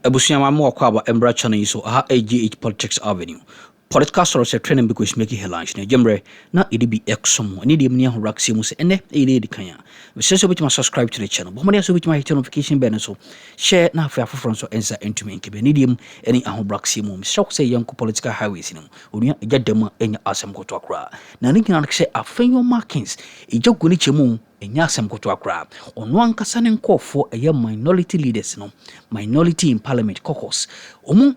Ebusiama mo kwaba embra channel so aha AGH Politics Avenue. Political source training because making headlines na jemre na edibi exom ani de mnia horaxi mu se ene ede de kan ya. We say so bit subscribe to the channel. But mo so bit hit notification bell so share na afa afoforo so ensa entumi nkebe ni dem eni ahobraxi mu. So say yanko political highways ni. Onua egadam enya asem koto akra. Na ni nyina say Afenyo markings ejogu ni chemu enya asem koto akra. Ono ankasa ne nkofo eye minority leaders no. Minority in Parliament caucus. Omu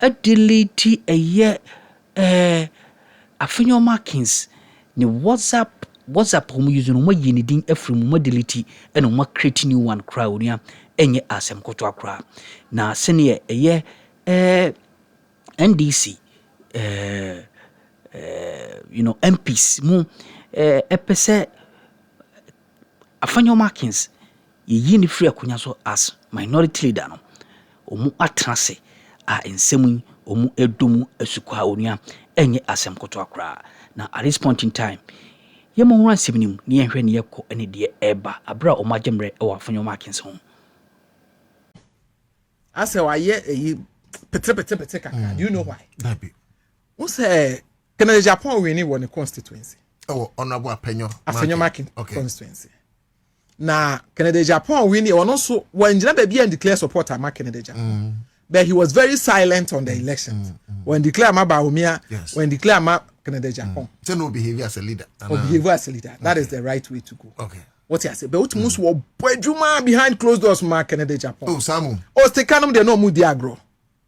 a delete a year Afenyo markings ni WhatsApp home using no yini din every mo delete and no create new one crowd ya enye asem koto akra na senior a year NDC MPs mu epese Afenyo markings yini free akunya so as minority leader no omu atrase a ensemu omu edumu asukwa onua enye asem koto akra na at this point in time yemo ho aseminim ne yehwe ne yekọ ene de eba abra o majemre e wa Afenyo markings ho ase wa ye pete kaka. Do you know why? Dabi Who say Canada Japan win won the constituency? Oh, honorable Afenyo marking constituency. Na Canada Japan win e ono so when jina baby and declare support am Canada Japan. But he was very silent on the elections. When declare ma Baumia, when declare ma Canada Japan. So no behavior as a leader. Or behavior as a leader. That is the right way to go. Okay. What you say? But what most were Bojuma behind closed doors ma Canada Japan. Oh, Samu. Oh, Stekanum de no mu diagro.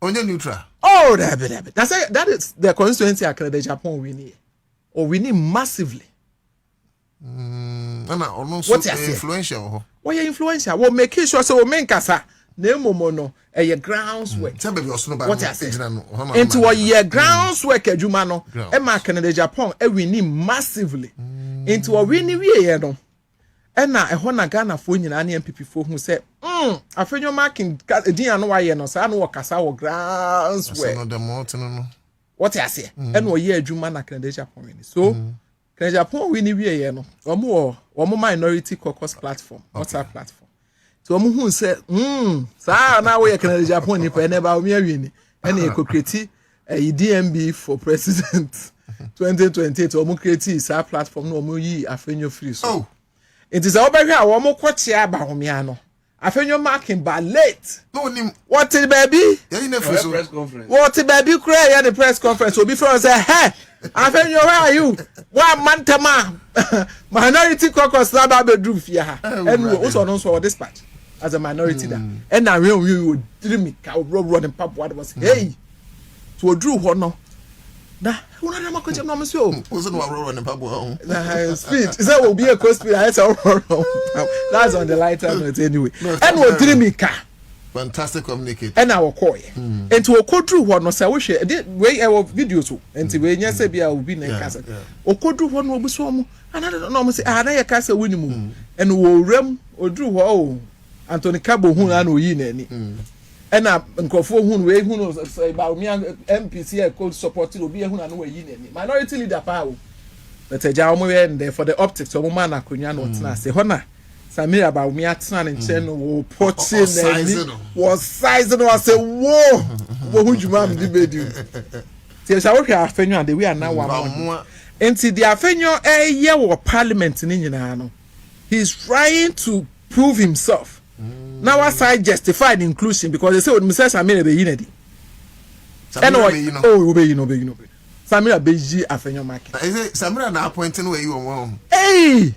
On your neutral. Oh, that is the constituency of Canada Japan winning. Or winning massively. What is influential? What you influential? What make sure so we make kasa. Nemo mono a groundswork. What I say? Into what year groundswork adwuma no e ma Canada Japan e winning massively. Into what winning we no. E na e ho na Ghana fo nyina na MPP fo hu say Afenyo marking din anu wa ye no sa na wo kasa wo groundswork. What I say? E no ye adwuma na Canada Japan winning. So Canada Japan winning we ye no. Omo minority caucus platform, WhatsApp platform. So who say, sa na we Canada Japan ni pe neba omi awini. Ene e create a DMB for president 2028. Omo create sa platform no omo yi Afenyo free so. Oh. It is over here omo kwatia ba omi ano. Afenyo marking ba late. No nim. What it baby? Yeah, you never press conference. What it baby cry ya the press conference obi from say, "Hey, Afenyo where are you? One man tama. Minority caucus na ba bedroom fia ha." And we also announce for dispatch as a minority that and now we would dream ka run and pap what was hey to drew ho no na una na makoje no me so was no run and pap ho speed is that will be a cost speed that's on the lighter note anyway and we dream ka fantastic communicate and our call and to okodru ho no say we share we our video so and we nya say bia obi na kasa okodru ho no obi so mo another no say na ya kasa woni mu and wo ram odru ho Anthony Kabo hun na no yi na ni na nkofo hun we hun ba mi MPC e cold support obi e hun na no yi na ni minority leader pa o but eja o mo we there for the optics o mo man akonwa no tena se ho na Samira ba mi atena ne nche no wo pochi na ni wo size no say wo hu juma am di bedi ti sha wo hwa Afenyo and we are now one enti the Afenyo ye wo parliament ni nyina no he's trying to prove himself. Now I say justified inclusion because they say when Mr. Samira be yinedi. No. Samira be Afenyo market. Is it Samira na appointing where you on? Hey!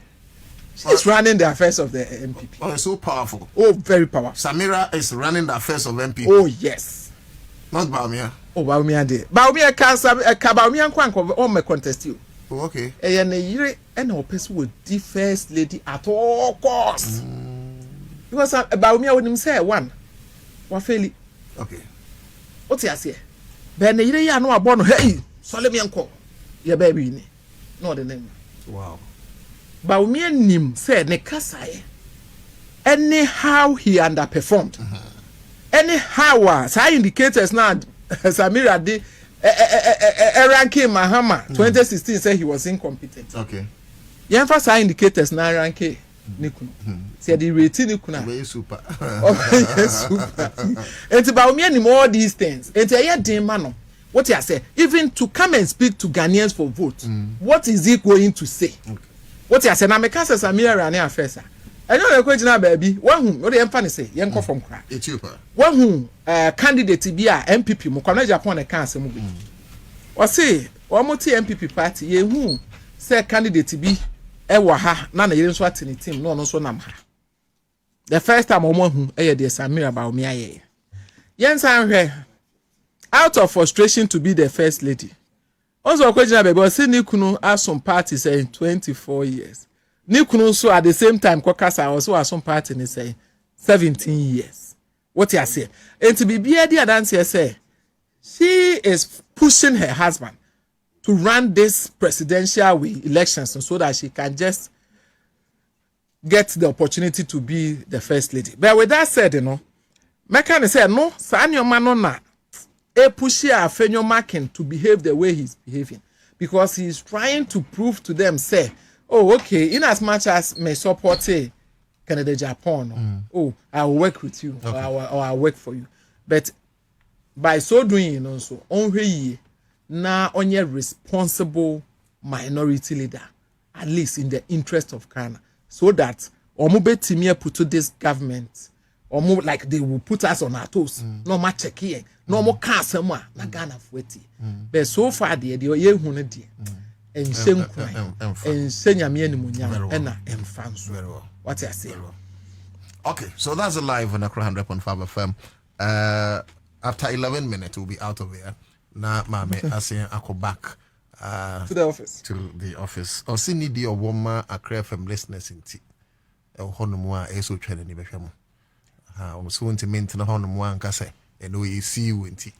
She's running the affairs of the MPP. Oh, it's so powerful. Oh, very powerful. Samira is running the affairs of MPP. Oh, yes. Not Baumia. Oh, Baumia de. Baumia Baumia kwanko all my contest you. Oh, okay. And a year and our person would the first lady at all costs. Because Baumia would him say one fairly. Okay. What's he say? Ben ya no abono hey solemi enko ye baby ni no the name. Wow. Baumia nim said ne kasaye anyhow he underperformed. Anyhow say indicators now Samira de ranking Mahama 2016 said he was incompetent. Okay. You emphasize indicators now ranking Nikun. See the rating Nikuna. Very super. Super. And about me and all these things. And I hear the man. What you say? Even to come and speak to Ghanaians for vote. What is he going to say? Okay. What you say? Na me kasa Samira Rani afesa. I know the question baby. One who what the emphasis say? Yanko from cry. Ethiopia. One who candidate be a MPP. Mo kwana Japan e kan se mo bi. O say o mo ti MPP party ye hu say candidate bi e wa ha na yere nso atene team no so nam ha. The first time o mo hu e ye de Samira ba o mi aye. Yen san hwe out of frustration to be the first lady. Also question baby o say Nikunu has some parties in 24 years. Nikunu so at the same time Kokasa also has some party in say 17 years. What you say? And to be the dance say she is pushing her husband to run this presidential elections so that she can just get the opportunity to be the first lady. But with that said, you know, Mekan say no, Sanyo Manona a pushy Afenyo Makin to behave the way he's behaving because he's trying to prove to them, say, oh, okay, in as much as may support say Canada, Japan, oh, I will work with you or I'll work for you. But by so doing, you know, so only now on your responsible minority leader, at least in the interest of Ghana, so that Omube Timia put to this government, or more like they will put us on our toes. No more check here, no more castle, na Ghana fweti. But so far, the ye hune di and shame crime and senya me munya and France. What I say. Okay, so that's a live on Accra 100.5 FM. After 11 minutes, we'll be out of here. Now, Mame, I say I go back to the office. To the office. Or see need your woman Accra FM listeners in tea. Honumwa eso training in Befamo. I'm so to maintain a honumwa and case, and we see you in tea.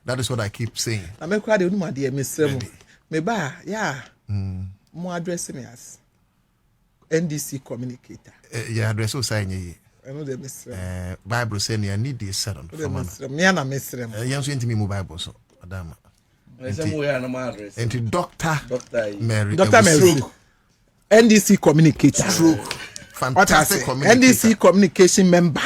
That is what I keep saying. I make quite a my dear Miss Meba, yeah. More addressing me as NDC communicator. Yeah, address will sign ye. I know the Miss Bible saying you need this said on. Me and I miss them. Young to me, Bible, so, Madame. And Dr. Mary. Dr. Mary. NDC communicator. True. Fantastic NDC communication member.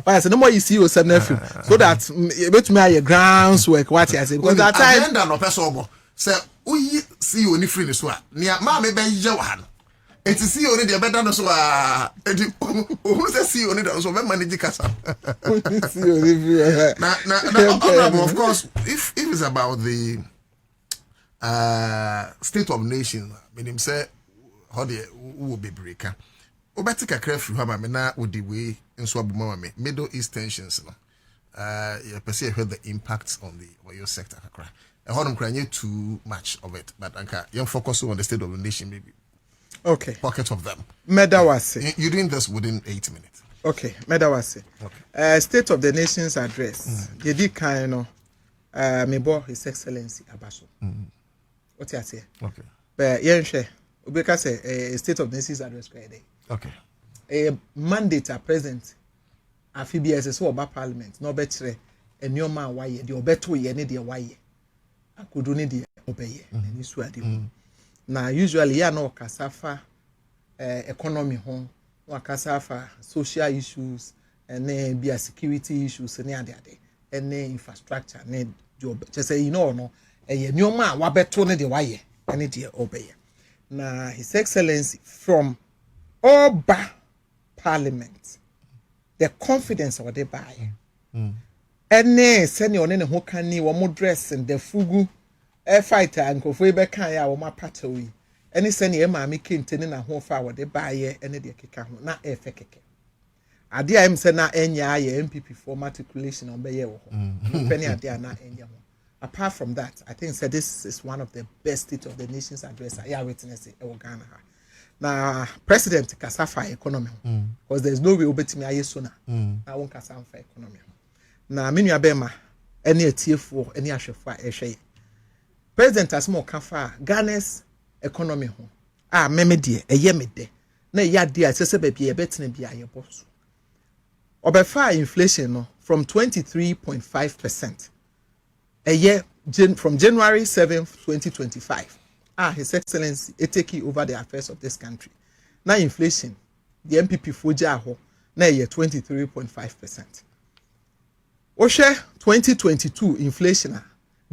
But I said, no more you see your son nephew. So that bet me your grounds work what I say. Because that time. No person. Say, we see you in the free this one. Near Mammy Ben Johan. And to see only the better no so who says see only that so manage casa. Now, of course, if it's about the state of nation, meaning say how the who will be breaker. Obatika crafty hammer na with the way in Swabuma Middle East tensions. You perceive the impacts on the oil sector. I heard them too much of it, but you focus on the state of the nation maybe. Okay. Pocket of them. Medawase. You're doing this within 8 minutes. Okay. Medawase. Okay. State of the Nation's address. You did kind of Mebo His Excellency Abaso. What you say? Okay. But yeah, because say State of the Nation's address. Okay. A mandate at present. Afibias so about Parliament. No better. And your man why the obeto ye ne de why. I could do the obey. And this way na usually ya no kasafa economy home no kasafa social issues and then be a security issues and ade and infrastructure and job just say you know no nyoma wa beto ne de waye and de obey na His Excellency from Oba Parliament the confidence of the buy and send your name who can ni wo dress and the fugu fighter and go for back ya wo mapata wi any send ye ma me kentene na ho fa wo de baaye ene de keka ho na e fe keke ade am say na enya ye MPP for matriculation on be ye wo ho penny ade na enya ho apart from that I think this is one of the best state of the nation's address I hear witness e wo Ghana ha na president kasafa economy because there is no way obetimi aye so na na won kasafa economy na menu abema ene atiefo ene ahwefo a ehwe President Asmo Kafa Ghana's economy ho. Meme de eye me de. Na ya de asese ba bia betene bia ye boss. Obefa inflation no from 23.5%. From January 7th 2025 His Excellency taking over the affairs of this country. Now inflation, the MPP foja ho na 23.5%. Oshe 2022 inflation.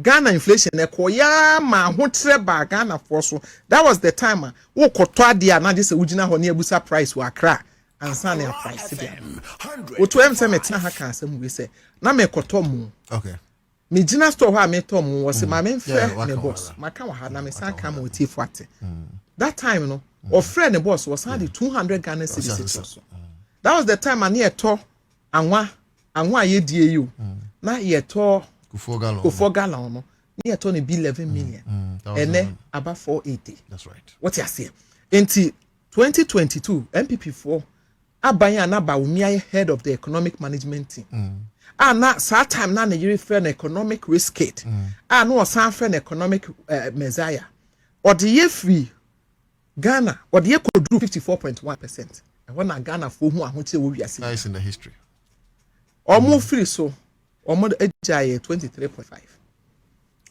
Ghana inflation ekoya ma ho treba Ghana for so. That was the time wo kotwa dia na this original ho na ebusa price wa Accra ansa na price dia. Oto em se metina ha kan asem we say na me koto mu. Okay. Me gina store ho me to mu wo se ma me mfe me boss. Maka wa ha na me san ka ma oti fuate. That time no, or friend the boss was had 200 Ghana cedis. That was the time I near to anwa ye die na ye to Kufo gallon no near to be 11 million. And then about 480. That's right. What you say? Until 2022 MPP4 abaya na ba umia head of the economic management team. Na that time na Nigeria friend economic risk kit. No san friend economic messiah. Or the year free Ghana, or the year could do 54.1%. And when Ghana for who we are seeing. Nice in the history. Or more free so, or more HIA 23.5.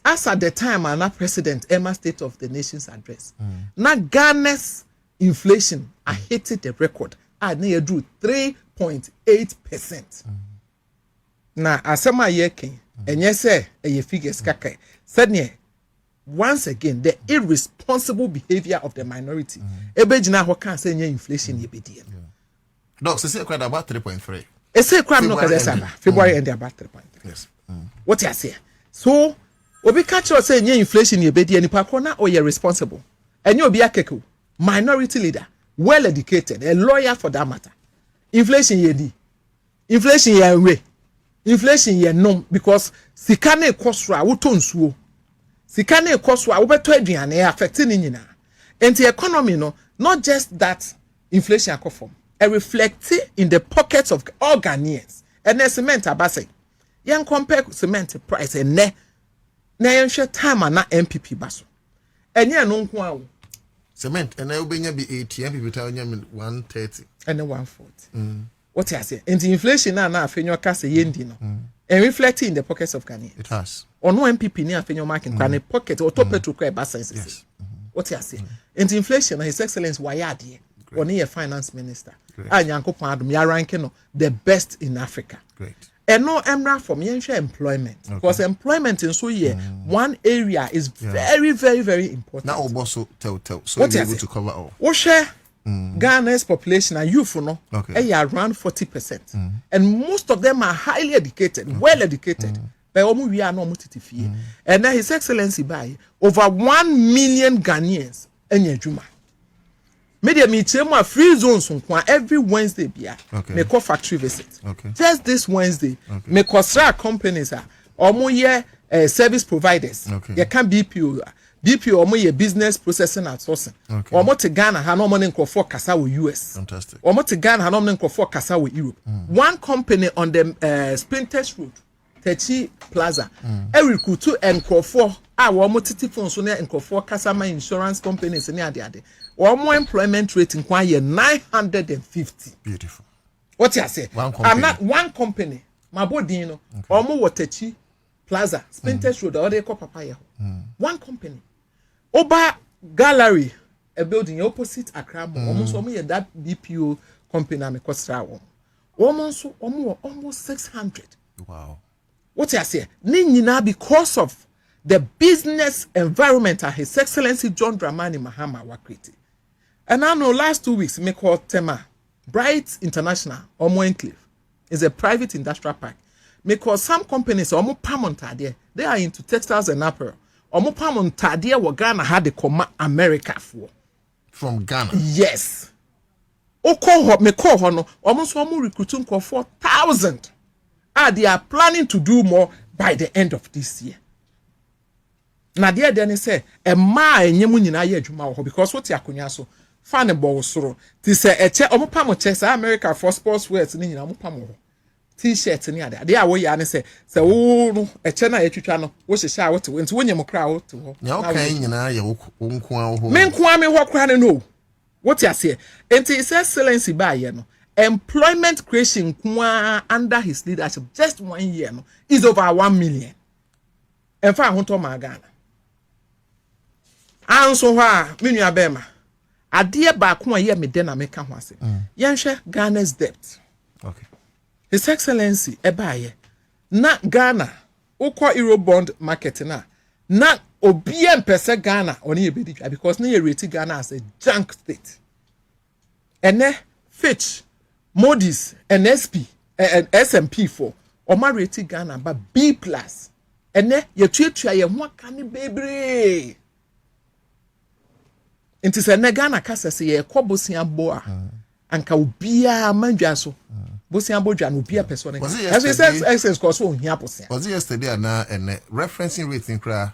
As at the time, our president Emma State of the Nation's address. Now Ghana's inflation, I hated the record. I near do 3.8%. Now, as some are yeking, and yes, sir, a figures kaka. Said once again, the irresponsible behavior of the minority. Ebejina ho kan say inflation yebedi. Doc, say quite about 3.3. E say kwam no kase February end about 3.3. Yes. What you say? So, obi catch us say inflation yebedi nipa ko na oye responsible. Enye obi akeke minority leader, well educated, a lawyer for that matter. Inflation yedi. Inflation ye we. Inflation ye no because sika na ekosra wo to nsuo. Sika na ekoso a wo beto aduane affect ni nyina. And the economy no, not just that inflation akofom. It reflects in the pockets of all Ghanaians. And the cement abase. Yan compare cement price and na yenhwe time na MPP baso. Enye no nko awo. Cement and I be 80 MPP tell you 130 and 140. What you say? And the inflation na Afenyo ka say yendi no. And reflecting in the pockets of Ghanaians. It has. Or no MPP near Afenyo marking kwane pocket or top petrol cry basense. Yes. What you say? And the inflation, His Excellency Wayadi, or near finance minister. And Yanko Padum, ya ranking the best in Africa. Great. And no emra from yenhwe employment. Because employment in so year, one area is very, very, very important. Now also tell. So you're able to cover all. What share Ghana's population and youth no around 40%. And most of them are highly educated, well educated. But we are not motivated. And then His Excellency by over 1 million Ghanaians enye juma. Media me chema free zones every Wednesday bia. Me call factory visit. Just this Wednesday, me construct companies omo service providers. You can BPO omo ye business processing outsourcing. Omo te Ghana ha no mo nkofo kasa wo US. Fantastic. Omo te Ghana ha no mo nkofo kasa wo Europe. One company on the Spintest Road, Techi Plaza. E recruit nkofo omo titi phone so na nkofo kasa ma insurance companies ni ade. Omo employment rate nkwa ye 950. Beautiful. What you say? I'm not one company. My body, omo Techi Plaza, Spintest Road, or they call Papaya. One company. Oba Gallery, a building opposite Accra, almost that BPO company I'm a almost 600. Wow. What I say? Nina because of the business environment His Excellency John Dramani Mahama was created. And I know last 2 weeks me call Tema Bright International Omo Enclave is a private industrial park. Because some companies Omo Pamontade, they are into textiles and apparel. Omo Pamontade wa Ghana had the comma America for. From Ghana. Yes. Me call hono almost omo recruiting for 4,000. They are planning to do more by the end of this year. Na there then say e ma enyemu nyina ye adwuma wo because what yakonya so fan ball soro ti say eche omo pamo che say America for sports wears ni nyina omo pamo t-shirt ni ade ade a wo ya ne say wo no eche na etwitwa no wo hyehyɛ a wo te nti wonyem kra wo te ho nya okay nyina ye wo nko a wo me nko a me ho kra ne no what you say enti His Excellency ba ye no employment creation under his leadership just 1 year no is over 1 million. En fa ho to ma Ghana Anso ha me nua bema. Ade ba ko a ye me de na meka ho ase. Yenhwe Ghana's debt. Okay. His Excellency ebaaye. Na Ghana ukọ Eurobond market na obi empese Ghana oni ebedi because na ye rate Ghana as a junk state. Ene Fitch, Moody's, and SP and S&P for Oma rate Ghana but B+. Ene ye tuatua ye ho aka ne bebre. Inti se ne Ghana kasa se ye kọ bosia bo a anka obia mandwa so. Bosia bodwa no obia person. As we said excess cost so hia bosia. Was it yesterday and referencing rate in cra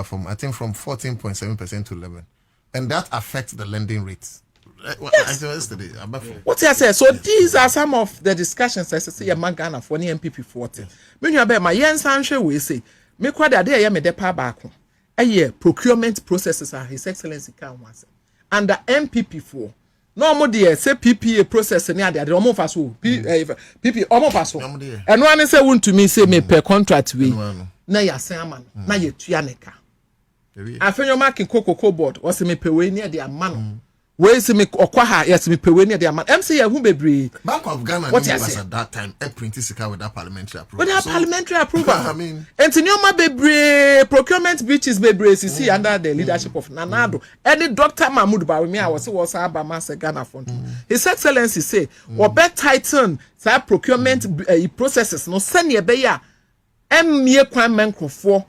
from I think from 14.7% to 11%. And that affects the lending rates. Yes. Yesterday, what I say? So these are some of the discussions I say among Ghana for the MPP 40. When you about my yen sanche we say me kwa da dey me depa back procurement processes are His Excellency can once. And the MPP 4 no more there say PPA process near there omo fa so PP omo fa so. And one say want to me say me per contract we na ya san man na ye tua neka. Afenyo marking cocoa board was me pe we near their man. Where is me okwaha yes me pewe near the man MC who bebre Bank of Ghana was at that time a print sika with that parliamentary approval. With that parliamentary approval. I mean Entinyoma bebre procurement breaches bebre CC under the leadership of Nanado. Any Dr. Mahmoud Bawumia I was Abama se Ghana fund. His Excellency say or bet tighten sa procurement processes no send ye beya emie kwan menkrofo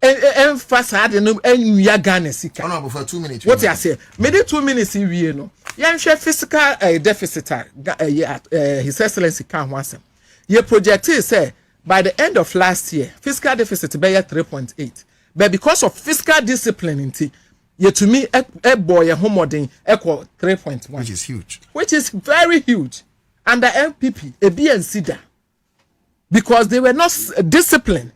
emphasize no enwia Ghana sika. Honorable for 2 minutes. What I say? Maybe 2 minutes in we no. Yenhwe fiscal deficit His Excellency can once. Ye projected say by the end of last year fiscal deficit be 3.8. But because of fiscal discipline inti ye to me a boy a homodin equal 3.1. Which is huge. Which is very huge. And the MPP a BNC da. Because they were not disciplined.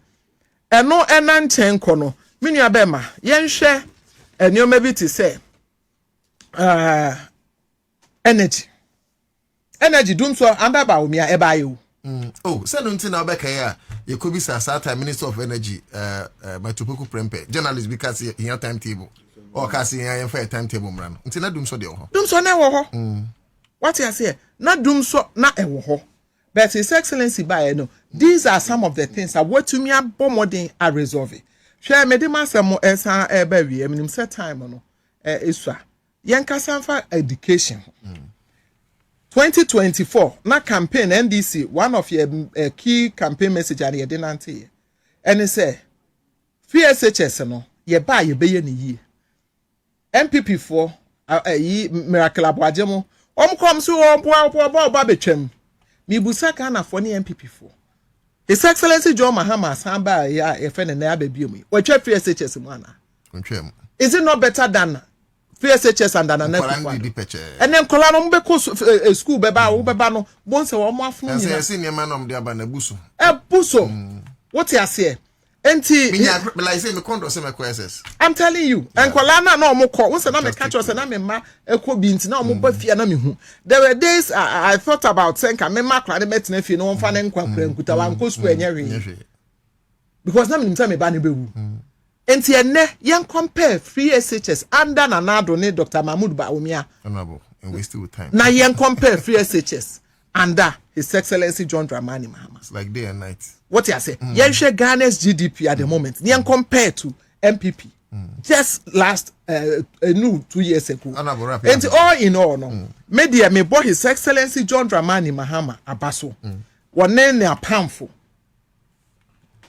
Eno enanchen kono minu abema yenhwe enyo bi ti say energy dum so anda ba omia e ba yo say no nti na obeka ya ye ko bi sa time Minister of Energy Matupoku Prempe journalist because he have timetable or ka say yan fa timetable mra no nti na dum so de ho dum so na wo ho what you say na dum so na e wo ho. But His Excellency by no, these are some of the things that what to me are modern are resolving. Share me the master mo esa baby, I mean set time no iswa. Yanka sanfa education. 2024 na campaign NDC one of your key campaign message are ye denante. And it say FSHS no ye ba ye be ye ni yi. MPP 4 miracle abwajemo kom so bo ba betwam. Mi busa Ghana for ni MPP 4. His Excellency John Mahama Samba ya e friend na ababio mu. Watwa FSHS mu ana. Is it not better than FSHS and than an MPP? And then kola no mbeko school beba wo beba no bon se wo mo afun ni. Say ni man no de aba na buso. Buso. What you say? Enti me like say me kondo say me SS. I'm telling you, and kola na no mo call. Once na me catch us na me ma ekọ bi nti na mo ba fia na me hu. There were days I thought about saying ka me ma kra de metena fie no mfa na nkwa kra nkuta wa nko school enye hwe. Because na me nimsa me ba ne bewu. Enti enne yen compare free SHS under Nanado ne Dr. Mahmoud Bawumia. Honorable, and wasting with time. Na yen compare free SHS under His Excellency John Dramani Mahama. It's like day and night. What you say? Yenhwe Ghana's GDP at the moment. Yen compare to MPP. Just last 2 years ago. And all in all, no. Media me boy His Excellency John Dramani Mahama Abaso. One ne a poundful.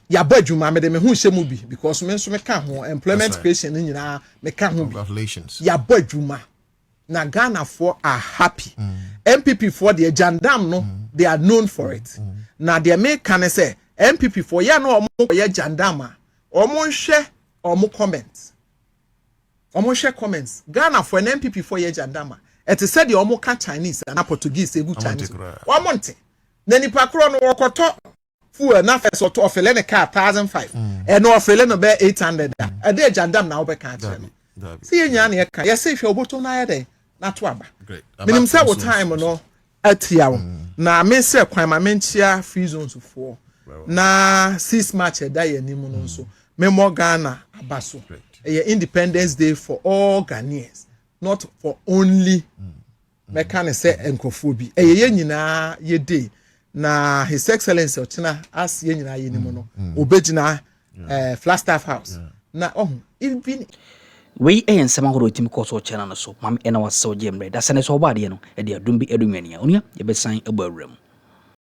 Ya badjuma me de me hu shemu bi because me so me ka ho employment creation ni nyina me ka ho. Congratulations. Ya badjuma. Na Ghana for are happy. MPP for the jandam no, they are known for it. Na they make can say MPP for ya no omo ye jandama. Omo share omo comments. Omo share comments. Ghana for an MPP for ye jandama. It is said the omo ka Chinese and Portuguese egu Chinese. Wa monte. Na nipa kro no wokoto fuel na first or to ofele ne car 1,500. E no ofele no be 800. E dey jandam na obe ka tell. See nya na ye ka. Ye say hwe oboto na ye dey. Na to aba. Great. Minim say what time no atia wo. Na me say kwan ma mentia free zones for. Na 6 March da ye nimu no so. Me mo Ghana abaso. Independence Day for all Ghanaians, not for only mekane say enkofobi. Ye nyina ye day na His Excellency Ochina as ye nyina ye nimu no obegina Flagstaff House. Na it been we ensema horo timi koso channel no so mam ena waso jemre da sene so obaade no e de adum bi edumania onia ye besan egba awram